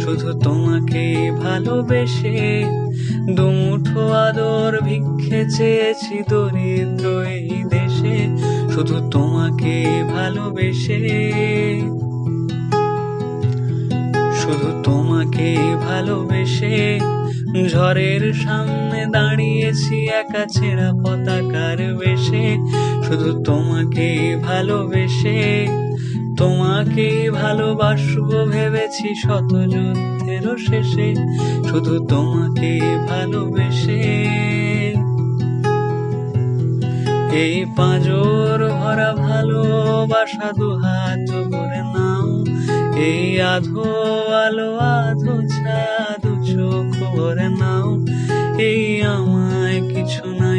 শুধু তোমাকে ভালোবেসে। দুমুঠো আদর ভিক্ষে চেয়েছি দরিদ্র এই দেশে, শুধু তোমাকে ভালোবেসে। শুধু তোমাকে ভালোবেসে ঝড়ের সামনে দাঁড়িয়েছি একা ছেঁড়া পতাকার বেশে, শুধু তোমাকে ভালোবেসে। তোমাকে ভালোবাসবো ভেবেছি শত যুদ্ধেরও শেষে, শুধু তোমাকে ভালোবেসে। এই পাঁজর ভরা ভালোবাসা দুহাত ভরে নাও, এই আধো আলো আধো ছায়া দু চোখ ভরে নাও। এই আমায় কিছু না